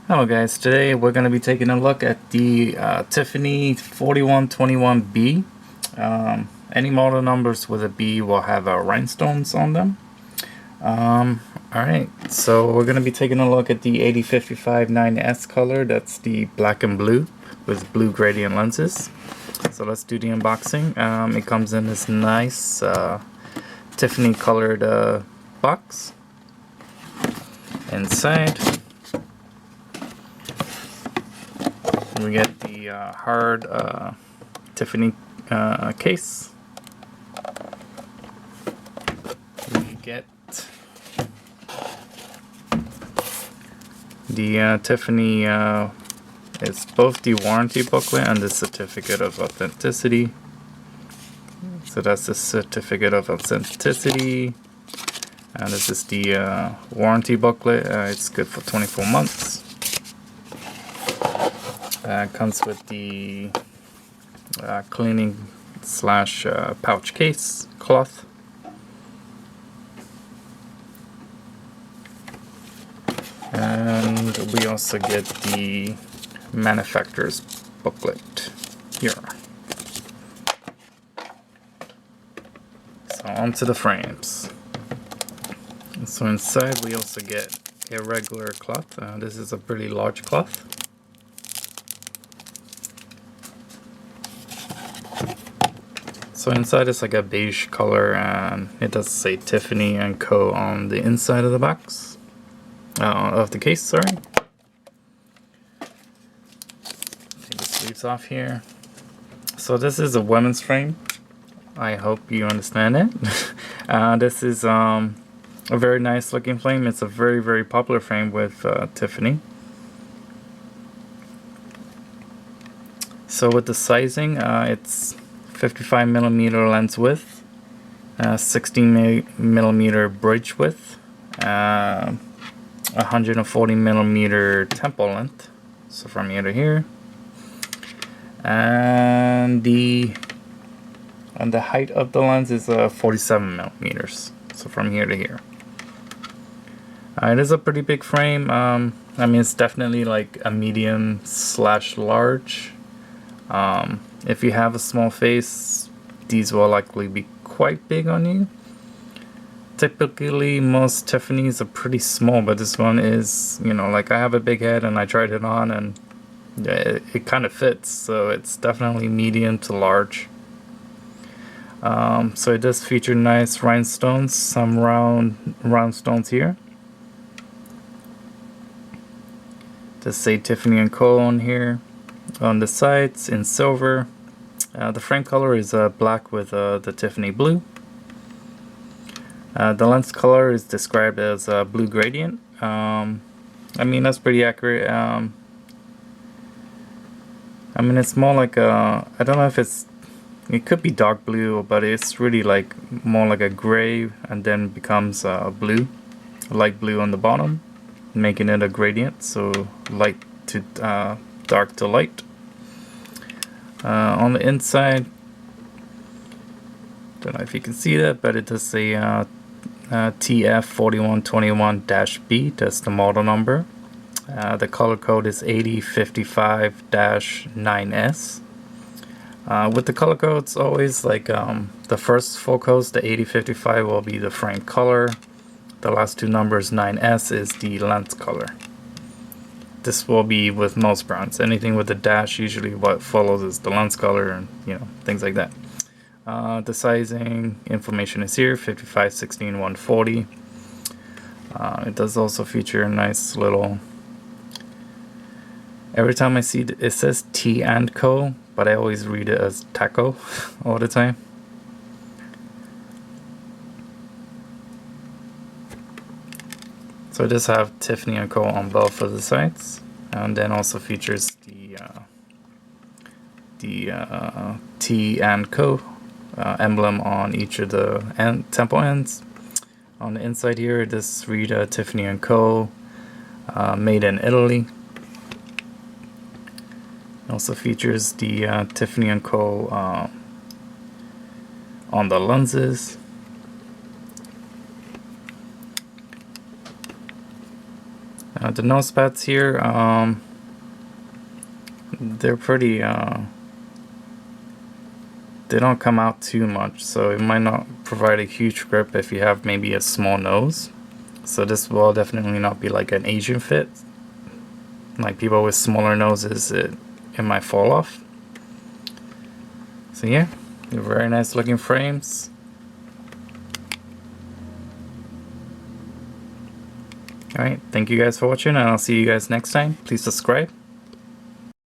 Hello guys, today we're going to be taking a look at the Tiffany 4121B. Any model numbers with a B will have rhinestones on them. Alright, so we're going to be taking a look at the 8055 9S color. That's the black and blue with blue gradient lenses. So let's do the unboxing. It comes in this nice Tiffany colored box. Inside we get the hard Tiffany case. We get the Tiffany, it's both the warranty booklet and the certificate of authenticity. So that's the certificate of authenticity, and this is the warranty booklet. It's good for 24 months. Comes with the cleaning slash pouch case cloth. And we also get the manufacturer's booklet here. So onto the frames. So inside we also get a regular cloth. This is a pretty large cloth. So inside it's like a beige color, and it does say Tiffany Co on the inside of the box, of the case, sorry. Take the sleeves off here. So this is a women's frame. I hope you understand it. This is a very nice looking frame. It's a very popular frame with Tiffany. So with the sizing, it's 55mm lens width, 16mm bridge width, 140mm temple length, so from here to here, and the height of the lens is 47mm, so from here to here. It is a pretty big frame. I mean, it's definitely like a medium slash large. If you have a small face, these will likely be quite big on you. Typically, most Tiffany's are pretty small, but this one is, you know, like I have a big head and I tried it on and it kind of fits, so it's definitely medium to large. So it does feature nice rhinestones, some round stones here. Does say Tiffany Co on here. On the sides in silver. The frame color is black with the Tiffany blue. The lens color is described as blue gradient. I mean, that's pretty accurate. I mean, it's more like a, I don't know if it could be dark blue, but it's really like more like a gray and then becomes blue, light blue on the bottom, making it a gradient, so light to dark to light. On the inside, don't know if you can see that, but it does say TF4121-B. That's the model number. The color code is 8055-9S. With the color codes, always like the first four codes, the 8055 will be the frame color. The last two numbers, 9S, is the lens color. This will be with most brands. Anything with a dash, usually what follows is the lens color, and you know, things like that. The sizing information is here, 55, 16, 140. It does also feature a nice little, every time I see it says T and Co, but I always read it as Taco all the time. So it does have Tiffany Co on both of the sides, and then also features the T and Co emblem on each of the temple ends. On the inside here, it does read Tiffany Co, made in Italy. It also features the Tiffany Co on the lenses. The nose pads here, they're pretty, they don't come out too much, so it might not provide a huge grip if you have maybe a small nose. So this will definitely not be like an Asian fit. Like people with smaller noses, it might fall off. So yeah, very nice looking frames. Alright, thank you guys for watching, and I'll see you guys next time. Please subscribe.